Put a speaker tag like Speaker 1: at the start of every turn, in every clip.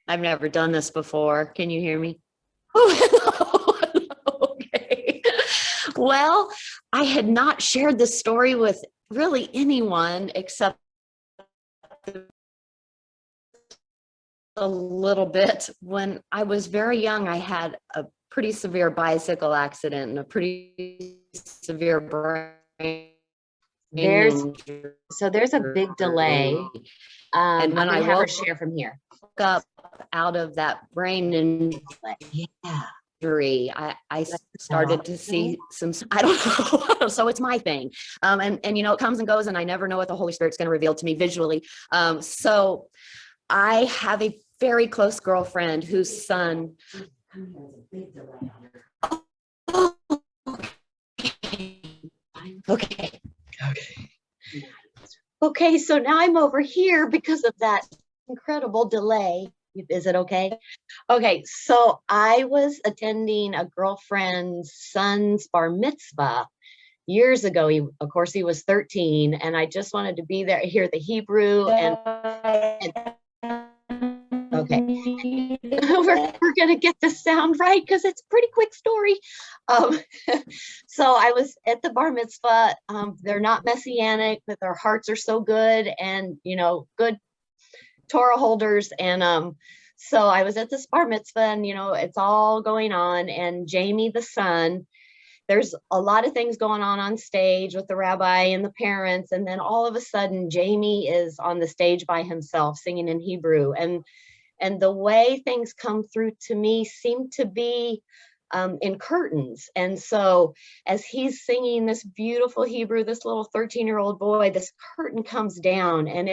Speaker 1: I've never done this before. Can you hear me? Oh, okay. Well, I had not shared this story with really anyone except a little bit. When I was very young, I had a pretty severe bicycle accident and a pretty severe brain
Speaker 2: There's
Speaker 1: injury.
Speaker 2: there's a big delay.
Speaker 1: And when
Speaker 2: I'm
Speaker 1: I
Speaker 2: gonna have her
Speaker 1: woke
Speaker 2: share from here.
Speaker 1: up out of that brain
Speaker 2: Yeah.
Speaker 1: injury, I started to see some, I don't know. So it's my thing. And you know, it comes and goes, and I never know what the Holy Spirit's going to reveal to me visually. So I have a very close girlfriend whose son. Oh, okay.
Speaker 2: Okay, so now I'm over here because of that incredible delay. Is it okay? Okay, so I was attending a girlfriend's son's bar mitzvah years ago. Of course, he was 13, and I just wanted to be there, hear the Hebrew, and okay, we're gonna get this sound right because it's a pretty quick story. So I was at the bar mitzvah. They're not messianic, but their hearts are so good, and you know, good Torah holders. And so I was at this bar mitzvah, and you know, it's all going on. And Jamie, the son, there's a lot of things going on stage with the rabbi and the parents, and then all of a sudden, Jamie is on the stage by himself singing in Hebrew, and the way things come through to me seem to be in curtains. And so as he's singing this beautiful Hebrew, this little 13-year-old boy, this curtain comes down, and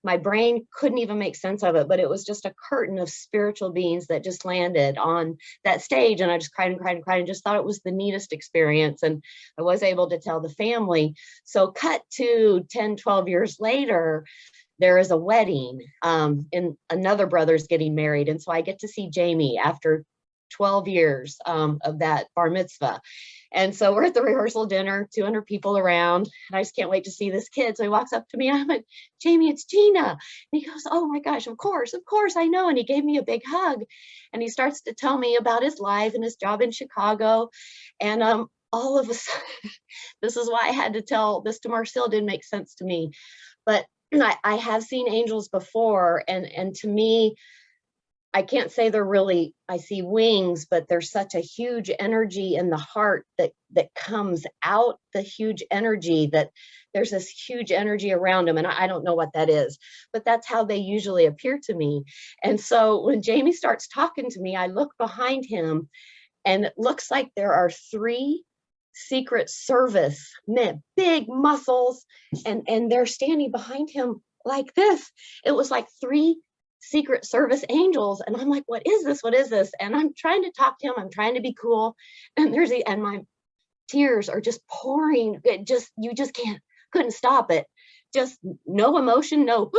Speaker 2: my brain couldn't even make sense of it, but it was just a curtain of spiritual beings that just landed on that stage. And I just cried and cried and cried and just thought it was the neatest experience. And I was able to tell the family. So cut to 10, 12 years later, there is a wedding, and another brother's getting married. And so I get to see Jamie after 12 years of that bar mitzvah. And so we're at the rehearsal dinner, 200 people around, and I just can't wait to see this kid. So he walks up to me, I'm like, Jamie, it's Gena. And he goes, oh my gosh, of course, I know. And he gave me a big hug, and he starts to tell me about his life and his job in Chicago. And all of a sudden, this is why I had to tell this to Marcel, didn't make sense to me. But I have seen angels before, and to me, I can't say they're really, I see wings, but there's such a huge energy in the heart that comes out, the huge energy, that there's this huge energy around them. And I don't know what that is, but that's how they usually appear to me. And so when Jamie starts talking to me, I look behind him, and it looks like there are 3 Secret Service men, big muscles, and they're standing behind him like this. It was like 3 Secret Service angels, and I'm like, what is this? What is this? And I'm trying to talk to him. I'm trying to be cool, and my tears are just pouring. You just couldn't stop it. Just no emotion, no,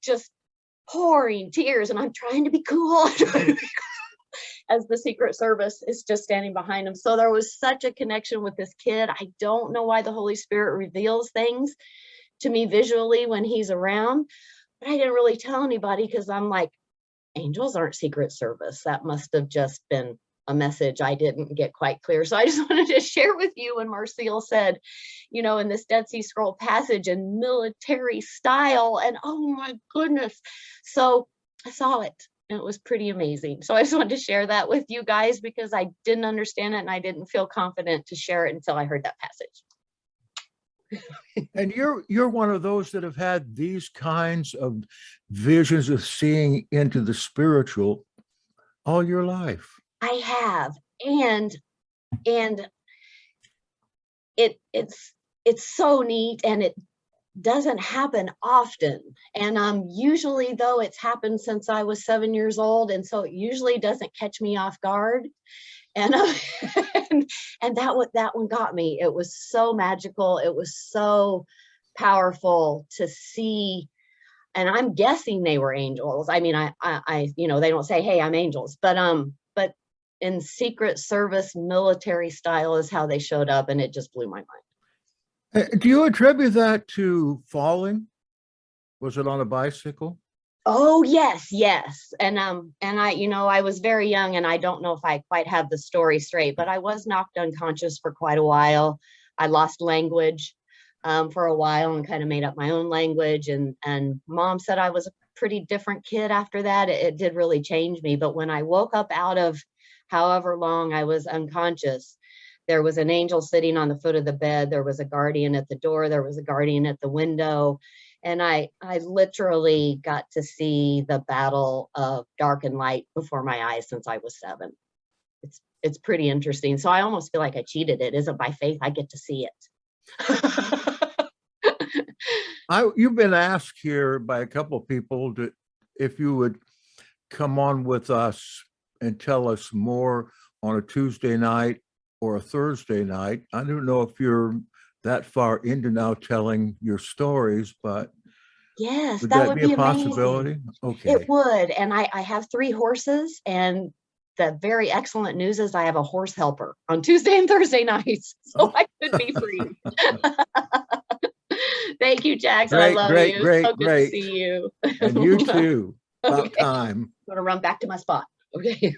Speaker 2: just pouring tears, and I'm trying to be cool. As the Secret Service is just standing behind him. So there was such a connection with this kid. I don't know why the Holy Spirit reveals things to me visually when he's around, but I didn't really tell anybody because I'm like, angels aren't Secret Service. That must have just been a message I didn't get quite clear. So I just wanted to share with you when Marcel said, you know, in this Dead Sea Scroll passage in military style, and oh my goodness. So I saw it. And it was pretty amazing. So I just wanted to share that with you guys because I didn't understand it, and I didn't feel confident to share it until I heard that passage.
Speaker 3: And you're one of those that have had these kinds of visions of seeing into the spiritual all your life.
Speaker 2: I have, and it's so neat, and it doesn't happen often. And usually, though, it's happened since I was 7 years old, and so it usually doesn't catch me off guard. And and that one got me. It was so magical. It was so powerful to see. And I'm guessing they were angels. I mean, I you know, they don't say, hey, I'm angels, but in Secret Service military style is how they showed up, and it just blew my mind.
Speaker 3: Do you attribute that to falling? Was it on a bicycle?
Speaker 2: Oh, yes, yes. And I, I was very young and I don't know if I quite have the story straight, but I was knocked unconscious for quite a while. I lost language for a while and kind of made up my own language. And mom said I was a pretty different kid after that. It did really change me. But when I woke up out of however long I was unconscious, there was an angel sitting on the foot of the bed. There was a guardian at the door. There was a guardian at the window. And I literally got to see the battle of dark and light before my eyes since I was 7. It's pretty interesting. So I almost feel like I cheated. It isn't by faith. I get to see it.
Speaker 3: You've been asked here by a couple of people if you would come on with us and tell us more on a Tuesday night or a Thursday night. I don't know if you're that far into now telling your stories, but
Speaker 2: yes,
Speaker 3: would
Speaker 2: that would
Speaker 3: be
Speaker 2: be
Speaker 3: a possibility?
Speaker 2: amazing.
Speaker 3: Okay.
Speaker 2: It would. And I have 3 horses, and the very excellent news is I have a horse helper on Tuesday and Thursday nights. So I could be free. Thank you, Jackson. I love you. So good to see you.
Speaker 3: And you too. About
Speaker 2: Okay.
Speaker 3: time.
Speaker 2: I'm going to run back to my spot. Okay.